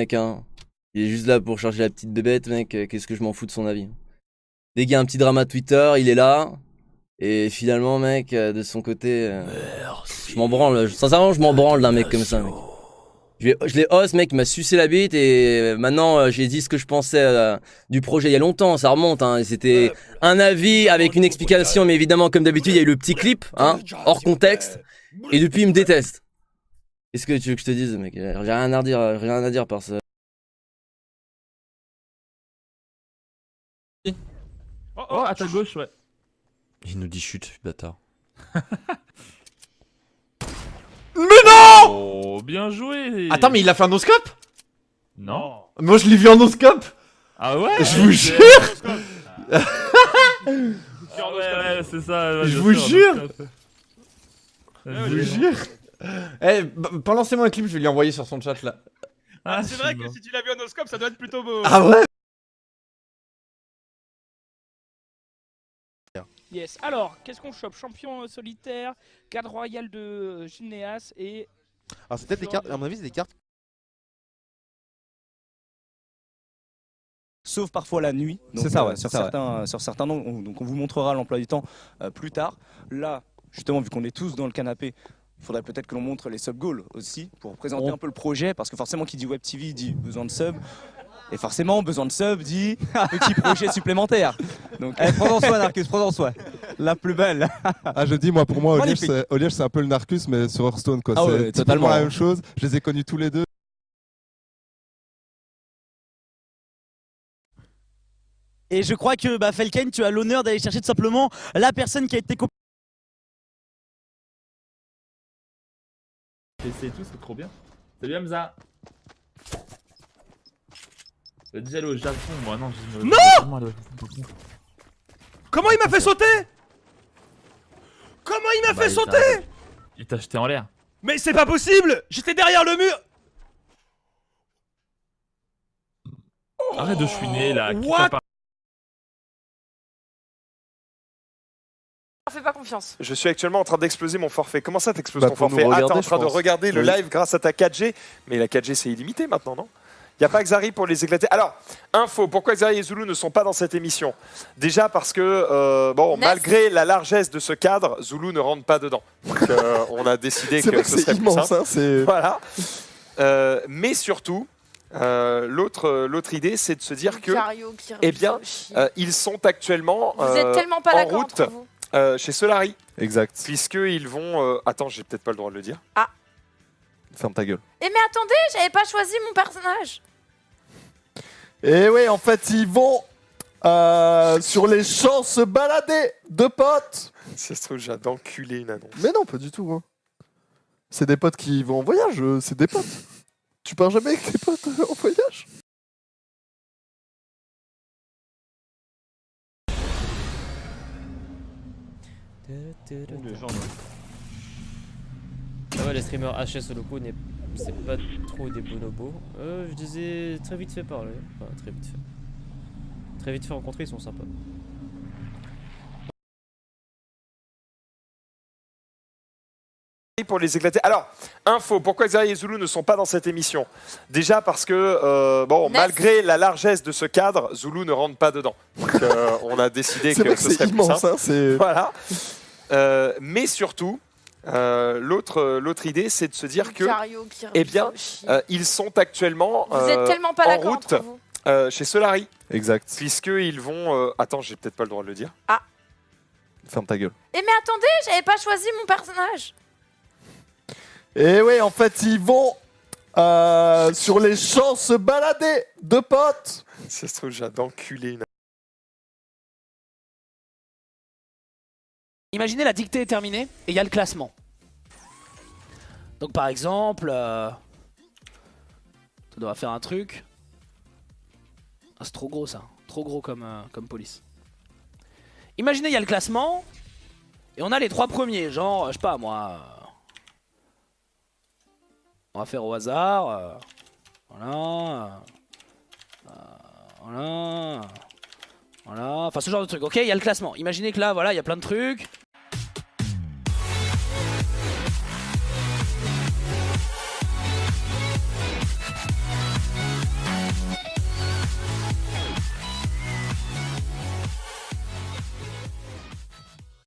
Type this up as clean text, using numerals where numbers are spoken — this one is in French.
mec, hein. Il est juste là pour chercher la petite bébête, mec. Qu'est-ce que je m'en fous de son avis. Dès qu'il y a un petit drama Twitter, il est là. Et finalement, mec, de son côté, je m'en branle. Sincèrement, je m'en branle d'un mec comme ça, mec. Je l'ai hausse, mec, il m'a sucé la bite et maintenant j'ai dit ce que je pensais du projet il y a longtemps, ça remonte, hein. C'était un avis avec une explication, mais évidemment, comme d'habitude, il y a eu le petit clip, hein, hors contexte. Et depuis, il me déteste. Qu'est-ce que tu veux que je te dise, mec? J'ai rien à dire, rien à dire par ça. Oh, à ta gauche, ouais. Il nous dit chute, bâtard. Mais non! Oh, bien joué. Attends, mais il a fait un no-scope? Non. Moi je l'ai vu en no-scope. Ah ouais? Je vous jure. Ouais, c'est ça. Je vous jure. Je vous jure. Eh, balancez-moi un clip, je vais lui envoyer sur son chat là. Ah, c'est vrai que si tu l'as vu en oscope, ça doit être plutôt beau. Ah ouais? Yes, alors, qu'est-ce qu'on chope? Champion solitaire, garde royale de Gineas et... Alors c'est peut-être des cartes, à mon avis c'est des cartes. Sauf parfois la nuit. C'est ça, ouais. Sur certains noms, donc on vous montrera l'emploi du temps plus tard. Là, justement, vu qu'on est tous dans le canapé, il faudrait peut-être que l'on montre les sub-goals aussi, pour présenter un peu le projet, parce que forcément qui dit Web TV dit besoin de sub. Et forcément, besoin de sub dit petit projet supplémentaire. Donc, Prends en soi, Narcus, prends en soi. la plus belle. Ah, je dis, moi, pour moi, Magnifique. Oliège, c'est un peu le Narcus, mais sur Hearthstone, quoi. Ah ouais, C'est totalement. totalement la même chose. Je les ai connus tous les deux. Et je crois que Felken, tu as l'honneur d'aller chercher tout simplement la personne qui a été PC et tout, c'est trop bien. Salut Hamza. Déjà aller au Japon, moi non. Non! Comment il m'a fait sauter? Comment il m'a fait sauter? Il t'a jeté en l'air. Mais c'est pas possible! J'étais derrière le mur! Arrête de chouiner là. What? Fais pas confiance. Je suis actuellement en train d'exploser mon forfait. Comment ça t'exploses ton pour nous forfait? Ah, t'es regarder, en train je de pense. regarder le Oui. live grâce à ta 4G. Mais la 4G c'est illimité maintenant, non? Il n'y a pas Xari pour les éclater. Alors, info, pourquoi Xari et Zulu ne sont pas dans cette émission? Déjà parce que, bon, malgré la largesse de ce cadre, Zulu ne rentre pas dedans. Donc, on a décidé que ce serait plus simple. C'est Voilà. Mais surtout, l'autre idée, c'est de se dire que, eh bien, ils sont actuellement Vous êtes tellement pas en d'accord route entre vous. chez Solari. exact. Puisqu'ils vont... Attends, j'ai peut-être pas le droit de le dire. Ah. Ferme ta gueule. Eh mais attendez, j'avais pas choisi mon personnage. Et ouais, en fait, ils vont sur les champs se balader de potes. Ça se trouve, j'ai d'enculer une annonce. Mais non, pas du tout. Hein. C'est des potes qui vont en voyage, c'est des potes. Tu pars jamais avec tes potes en voyage? Ah ouais, les streamers HS locaux, c'est pas trop des bonobos. Je disais très vite fait parler. Enfin, très vite fait. Très vite fait rencontrer, ils sont sympas. Pour les éclater. Alors, info, pourquoi Xari et Zulu ne sont pas dans cette émission? Déjà parce que, bon, malgré la largesse de ce cadre, Zulu ne rentre pas dedans. Donc, on a décidé que ce serait plus simple. Hein, voilà. Mais surtout, l'autre idée, c'est de se dire que, eh bien, ils sont actuellement Vous êtes tellement pas en d'accord route entre vous. chez Solari. Exact. Puisqu'ils vont... Attends, j'ai peut-être pas le droit de le dire. Ah. Ferme ta gueule. Eh mais attendez, j'avais pas choisi mon personnage. Et ouais, en fait, ils vont sur les champs se balader de potes. Ça se trouve, j'ai d'enculer une... Imaginez la dictée est terminée et il y a le classement. Donc par exemple, ça doit faire un truc. Ah, c'est trop gros ça, trop gros comme police. Imaginez il y a le classement et on a les 3 premiers, genre je sais pas moi. On va faire au hasard. Voilà. Voilà. Voilà. Enfin ce genre de truc. Ok, il y a le classement. Imaginez que là, voilà, il y a plein de trucs.